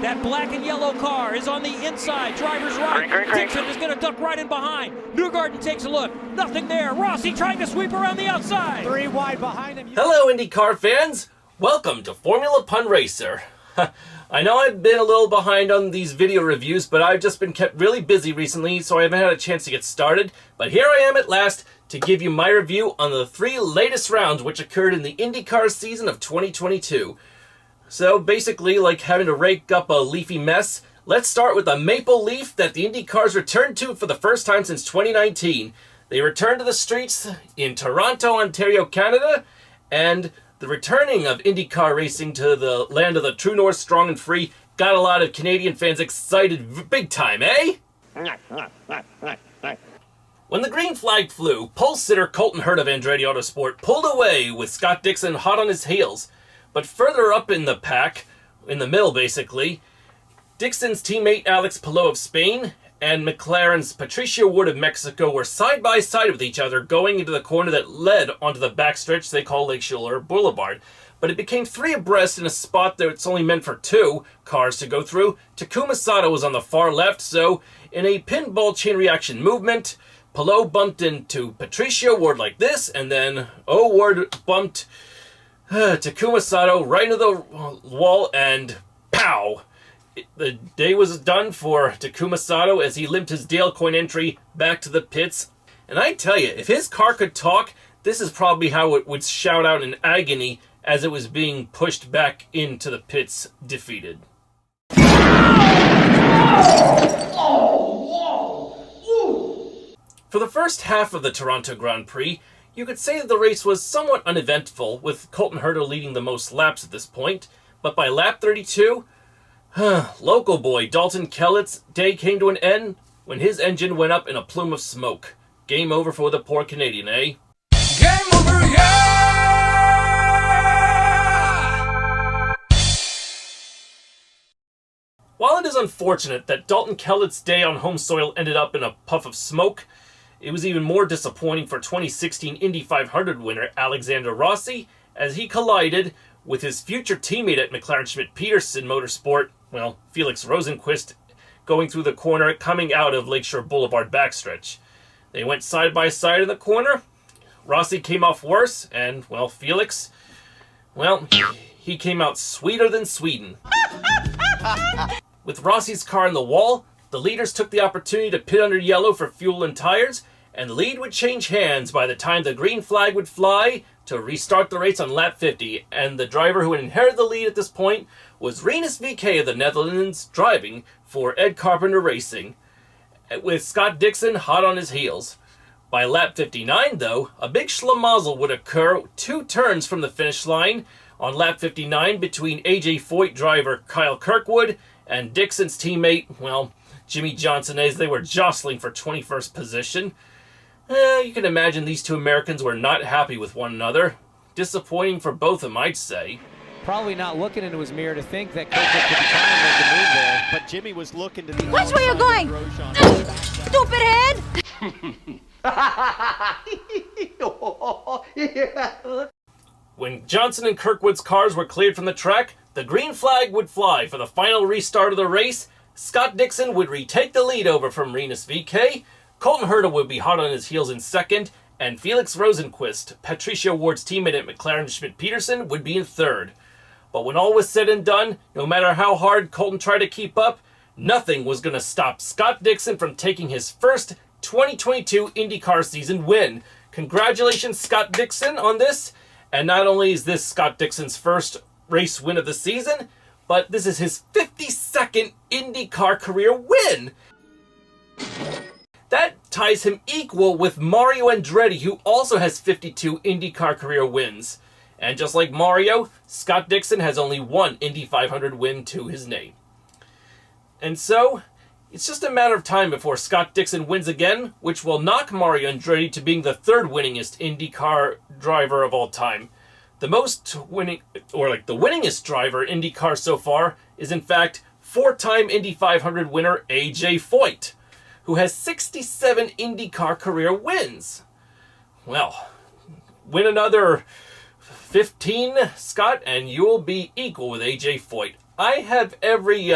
That black and yellow car is on the inside. Driver's right. Dixon is going to duck right in behind. Newgarden takes a look. Nothing there. Rossi trying to sweep around the outside. 3 wide behind him. Hello, IndyCar fans. Welcome to Formula Pun Racer. I know I've been a little behind on these video reviews, but I've just been kept really busy recently, so I haven't had a chance to get started. But here I am at last to give you my review on the 3 latest rounds which occurred in the IndyCar season of 2022. So basically, like having to rake up a leafy mess, let's start with a maple leaf that the IndyCars returned to for the first time since 2019. They returned to the streets in Toronto, Ontario, Canada, and the returning of IndyCar racing to the land of the true north, strong and free, got a lot of Canadian fans excited big time, eh? When the green flag flew, pole sitter Colton Herta of Andretti Autosport pulled away with Scott Dixon hot on his heels. But further up in the pack, in the middle basically, Dixon's teammate Alex Palou of Spain and Mclaren's Patricio Ward of Mexico were side by side with each other going into the corner that led onto the backstretch they call Lakeshore Boulevard. But it became 3 abreast in a spot that's only meant for 2 cars to go through. Takuma Sato was on the far left, so in a pinball chain reaction movement, Palou bumped into Patricio Ward like this, and then Ward bumped Takuma Sato right into the wall, and pow! The day was done for Takuma Sato as he limped his Dale Coyne entry back to the pits. And I tell you, if his car could talk, this is probably how it would shout out in agony as it was being pushed back into the pits, defeated. For the first half of the Toronto Grand Prix, you could say that the race was somewhat uneventful, with Colton Herta leading the most laps at this point. But by lap 32, local boy Dalton Kellett's day came to an end when his engine went up in a plume of smoke. Game over for the poor Canadian, eh? Game over, yeah! While it is unfortunate that Dalton Kellett's day on home soil ended up in a puff of smoke, it was even more disappointing for 2016 Indy 500 winner Alexander Rossi as he collided with his future teammate at Mclaren Schmidt Peterson Motorsport, Felix Rosenqvist, going through the corner coming out of Lakeshore Boulevard backstretch. They went side by side in the corner. Rossi came off worse, and, Felix, he came out sweeter than Sweden. With Rossi's car in the wall, the leaders took the opportunity to pit under yellow for fuel and tires, and the lead would change hands by the time the green flag would fly to restart the race on lap 50, and the driver who inherited the lead at this point was Rinus VeeKay of the Netherlands, driving for Ed Carpenter Racing, with Scott Dixon hot on his heels. By lap 59, though, a big schlemazel would occur 2 turns from the finish line on lap 59 between AJ Foyt driver Kyle Kirkwood and Dixon's teammate, Jimmy Johnson, as they were jostling for 21st position. You can imagine these 2 Americans were not happy with one another. Disappointing for both of them, I'd say. Probably not looking into his mirror to think that Kirkwood could be trying to make a move there. But Jimmy was looking to the Watch where you're going! Stupid head! When Johnson and Kirkwood's cars were cleared from the track, the green flag would fly for the final restart of the race. Scott Dixon would retake the lead over from Rinus VeeKay. Colton Herta would be hot on his heels in second, and Felix Rosenqvist, Patricio Ward's teammate at Mclaren Schmidt Peterson, would be in third. But when all was said and done, no matter how hard Colton tried to keep up, nothing was going to stop Scott Dixon from taking his first 2022 IndyCar season win. Congratulations, Scott Dixon, on this. And not only is this Scott Dixon's first race win of the season, but this is his 52nd IndyCar career win. That ties him equal with Mario Andretti, who also has 52 IndyCar career wins. And just like Mario, Scott Dixon has only 1 Indy 500 win to his name. And so, it's just a matter of time before Scott Dixon wins again, which will knock Mario Andretti to being the 3rd winningest IndyCar driver of all time. The winningest driver in IndyCar so far is in fact 4-time Indy 500 winner AJ Foyt, who has 67 IndyCar career wins. Well, win another 15, Scott, and you'll be equal with AJ Foyt. I have every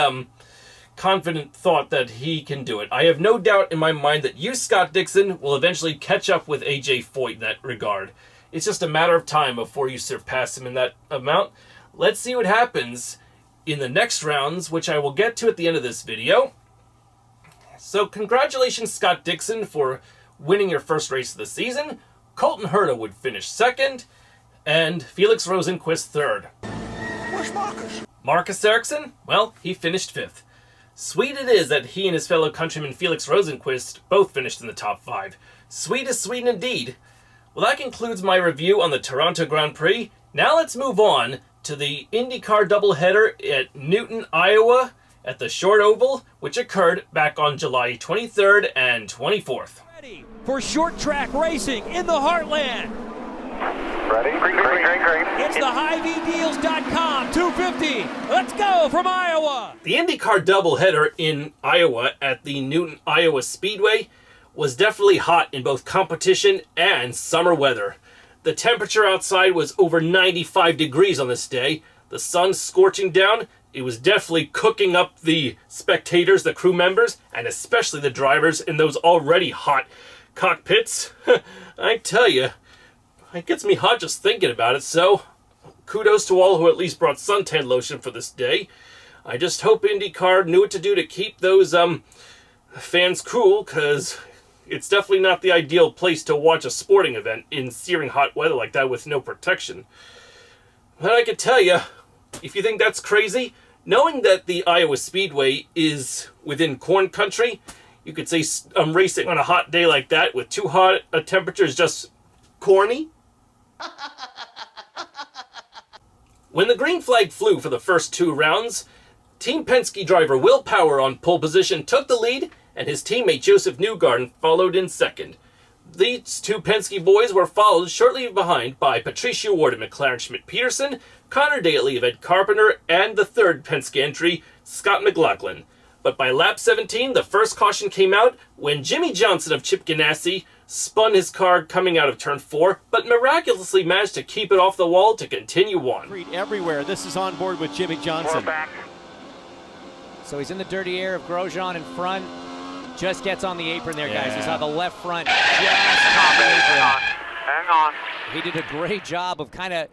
confident thought that he can do it. I have no doubt in my mind that you, Scott Dixon, will eventually catch up with AJ Foyt in that regard. It's just a matter of time before you surpass him in that amount. Let's see what happens in the next rounds, which I will get to at the end of this video. So congratulations, Scott Dixon, for winning your first race of the season. Colton Herta would finish second, and Felix Rosenqvist third. Where's Marcus? Marcus Ericsson? Well, he finished fifth. Sweet it is that he and his fellow countryman Felix Rosenqvist both finished in the top 5. Sweet is sweet indeed. Well, that concludes my review on the Toronto Grand Prix. Now let's move on to the IndyCar doubleheader at Newton, Iowa, at the Short Oval, which occurred back on July 23rd and 24th. Ready for short track racing in the Heartland. Ready? Green. It's the Hy-Vee Let's go from Iowa. The IndyCar doubleheader in Iowa at the Newton, Iowa Speedway was definitely hot in both competition and summer weather. The temperature outside was over 95 degrees on this day. The sun scorching down. It was definitely cooking up the spectators, the crew members, and especially the drivers in those already hot cockpits. I tell you, it gets me hot just thinking about it, so kudos to all who at least brought suntan lotion for this day. I just hope IndyCar knew what to do to keep those fans cool, because it's definitely not the ideal place to watch a sporting event in searing hot weather like that with no protection. But I can tell you, if you think that's crazy, knowing that the Iowa Speedway is within corn country, you could say racing on a hot day like that with too hot a temperature is just corny. When the green flag flew for the first 2 rounds, Team Penske driver Will Power on pole position took the lead, and his teammate Josef Newgarden followed in second. These 2 Penske boys were followed shortly behind by Patricio Ward and Mclaren Schmidt Peterson, Connor Daly of Ed Carpenter, and the third Penske entry, Scott McLaughlin. But by lap 17, the first caution came out when Jimmy Johnson of Chip Ganassi spun his car coming out of turn 4, but miraculously managed to keep it off the wall to continue on. Everywhere. This is on board with Jimmy Johnson. We're back. So he's in the dirty air of Grosjean in front. Just gets on the apron there, guys. You saw the left front just top the apron. Hang on. He did a great job of kind of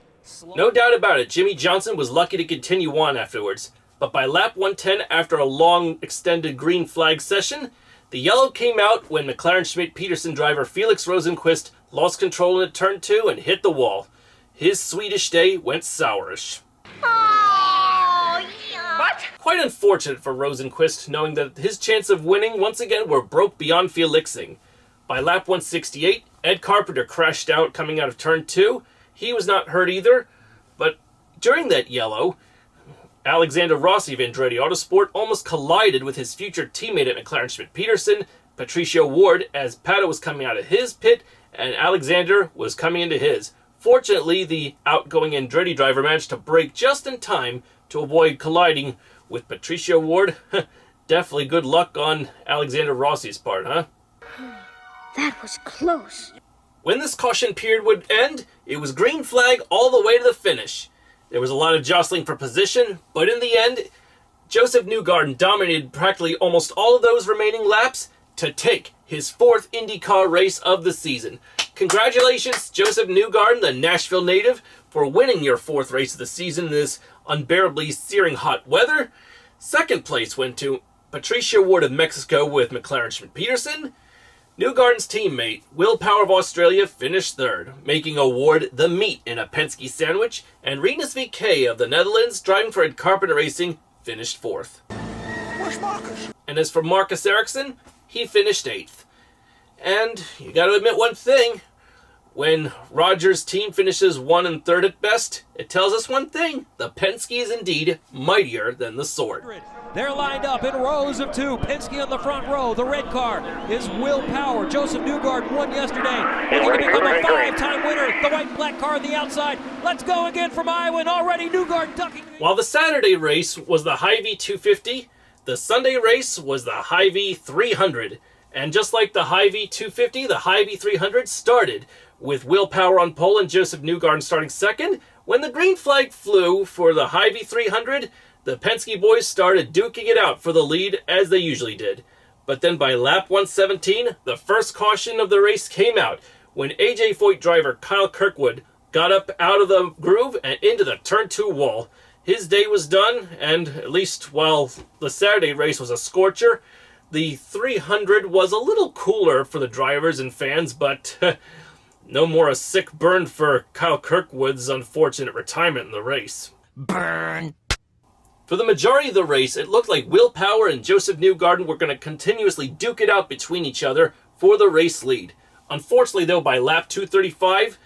No doubt about it, Jimmy Johnson was lucky to continue on afterwards. But by lap 110, after a long extended green flag session, the yellow came out when McLaren Schmidt Peterson driver Felix Rosenqvist lost control in turn 2 and hit the wall. His Swedish day went sourish. Oh, yeah. What? Quite unfortunate for Rosenqvist, knowing that his chance of winning once again were broke beyond Felixing. By lap 168, Ed Carpenter crashed out coming out of turn 2. He was not hurt either, but during that yellow, Alexander Rossi of Andretti Autosport almost collided with his future teammate at McLaren Schmidt Peterson, Patricio Ward, as Pato was coming out of his pit and Alexander was coming into his. Fortunately, the outgoing Andretti driver managed to brake just in time to avoid colliding with Patricio Ward. Definitely good luck on Alexander Rossi's part, huh? That was close. When this caution period would end, it was green flag all the way to the finish. There was a lot of jostling for position, but in the end, Josef Newgarden dominated practically almost all of those remaining laps to take his 4th IndyCar race of the season. Congratulations, Josef Newgarden, the Nashville native, for winning your 4th race of the season in this unbearably searing hot weather. Second place went to Patricio Ward of Mexico with McLaren Schmidt Peterson. Newgarden's teammate, Will Power of Australia, finished third, making Ward the meat in a Penske sandwich, and Rinus VK of the Netherlands, driving for Ed Carpenter Racing, finished fourth. Where's Marcus? And as for Marcus Ericsson, he finished 8th. And you gotta admit one thing, when Rogers' team finishes 1 and 3rd at best, it tells us one thing: the Penske is indeed mightier than the sword. They're lined up in rows of 2. Penske on the front row. The red car is Will Power. Josef Newgarden won yesterday. Looking to become a 5-time winner. The white and black car on the outside. Let's go again from Iowa, and already Newgarden ducking. While the Saturday race was the Hy-Vee 250, the Sunday race was the Hy-Vee 300. And just like the Hy-Vee 250, the Hy-Vee 300 started with Will Power on pole and Josef Newgarden starting second. When the green flag flew for the Hy-Vee 300, the Penske boys started duking it out for the lead as they usually did. But then by lap 117, the first caution of the race came out when AJ Foyt driver Kyle Kirkwood got up out of the groove and into the turn 2 wall. His day was done, and at least while the Saturday race was a scorcher, the 300 was a little cooler for the drivers and fans, but no more a sick burn for Kyle Kirkwood's unfortunate retirement in the race. Burn. For the majority of the race, it looked like Will Power and Josef Newgarden were going to continuously duke it out between each other for the race lead. Unfortunately, though, by lap 235,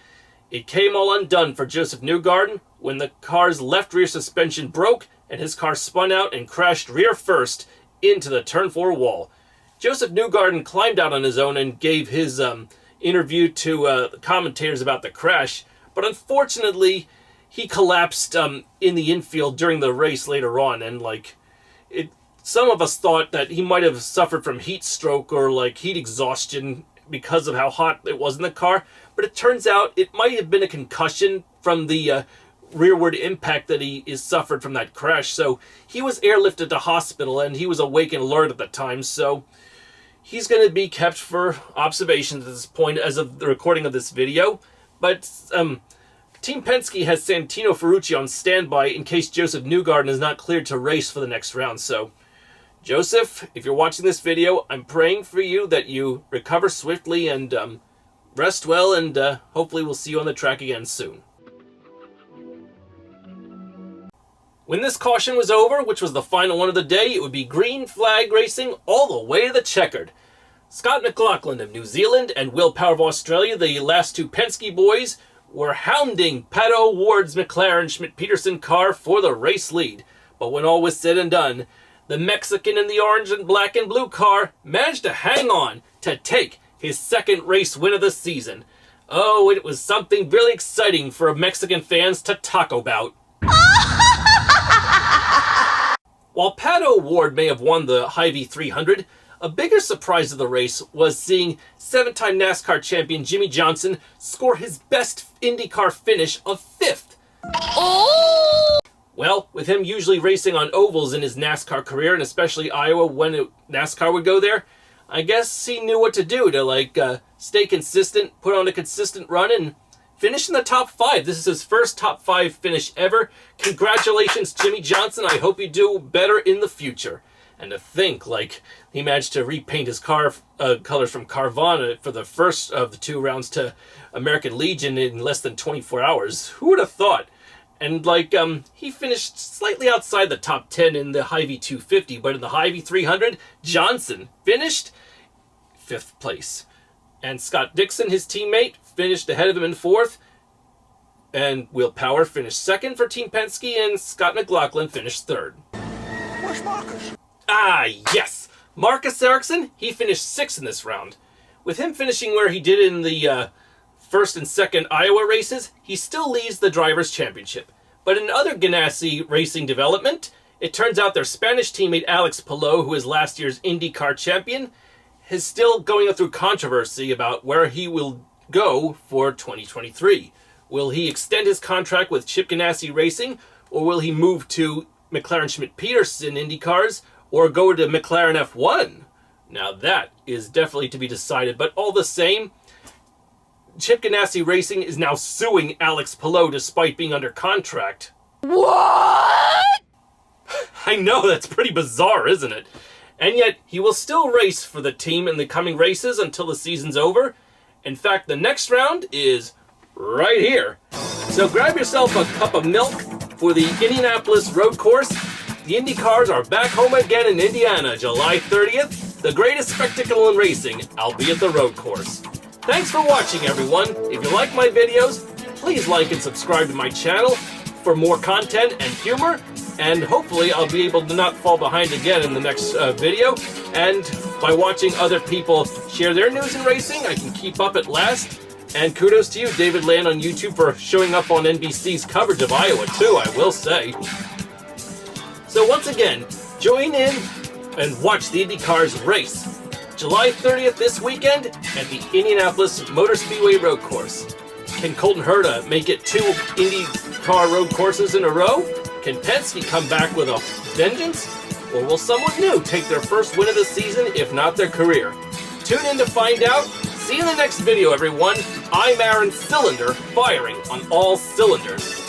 it came all undone for Josef Newgarden when the car's left rear suspension broke and his car spun out and crashed rear first into the turn 4 wall. Josef Newgarden climbed out on his own and gave his interview to the commentators about the crash, but unfortunately, he collapsed in the infield during the race later on, and some of us thought that he might have suffered from heat stroke or heat exhaustion because of how hot it was in the car, but it turns out it might have been a concussion from the rearward impact that he suffered from that crash. So he was airlifted to hospital, and he was awake and alert at the time, so he's going to be kept for observation at this point as of the recording of this video. But Team Penske has Santino Ferrucci on standby in case Josef Newgarden is not cleared to race for the next round. So, Joseph, if you're watching this video, I'm praying for you that you recover swiftly and rest well, and hopefully we'll see you on the track again soon. When this caution was over, which was the final one of the day, it would be green flag racing all the way to the checkered. Scott McLaughlin of New Zealand and Will Power of Australia, the last 2 Penske boys, were hounding Pato Ward's McLaren Schmidt Peterson car for the race lead. But when all was said and done, the Mexican in the orange and black and blue car managed to hang on to take his second race win of the season. Oh, it was something really exciting for Mexican fans to talk about. While Pato Ward may have won the Hy-Vee 300, a bigger surprise of the race was seeing 7-time NASCAR champion Jimmie Johnson score his best IndyCar finish of 5th. Oh! Well, with him usually racing on ovals in his NASCAR career, and especially Iowa when NASCAR would go there, I guess he knew what to do to stay consistent, put on a consistent run, and finish in the top 5. This is his first top 5 finish ever. Congratulations, Jimmie Johnson. I hope you do better in the future. And to think, he managed to repaint his car colors from Carvana for the first of the 2 rounds to American Legion in less than 24 hours. Who would have thought? And, he finished slightly outside the top 10 in the Hy-Vee 250, but in the Hy-Vee 300, Johnson finished 5th place. And Scott Dixon, his teammate, finished ahead of him in 4th. And Will Power finished 2nd for Team Penske, and Scott McLaughlin finished 3rd. Where's Marcus? Ah, yes! Marcus Ericsson, he finished 6th in this round. With him finishing where he did in the 1st and 2nd Iowa races, he still leads the Drivers' Championship. But in other Ganassi Racing development, it turns out their Spanish teammate Alex Palou, who is last year's IndyCar champion, is still going through controversy about where he will go for 2023. Will he extend his contract with Chip Ganassi Racing, or will he move to McLaren Schmidt Peterson IndyCars, or go to McLaren F1? Now that is definitely to be decided, but all the same, Chip Ganassi Racing is now suing Alex Palou despite being under contract. What? I know, that's pretty bizarre, isn't it? And yet, he will still race for the team in the coming races until the season's over. In fact, the next round is right here. So grab yourself a cup of milk for the Indianapolis road course. The IndyCars are back home again in Indiana, July 30th. The greatest spectacle in racing, albeit the road course. Thanks for watching, everyone. If you like my videos, please like and subscribe to my channel for more content and humor. And hopefully I'll be able to not fall behind again in the next video. And by watching other people share their news in racing, I can keep up at last. And kudos to you, David Land on YouTube, for showing up on NBC's coverage of Iowa, too, I will say. So once again, join in and watch the IndyCars race. July 30th this weekend at the Indianapolis Motor Speedway Road Course. Can Colton Herta make it 2 IndyCar road courses in a row? Can Penske come back with a vengeance? Or will someone new take their first win of the season, if not their career? Tune in to find out. See you in the next video, everyone. I'm Aaron Cylinder, firing on all cylinders.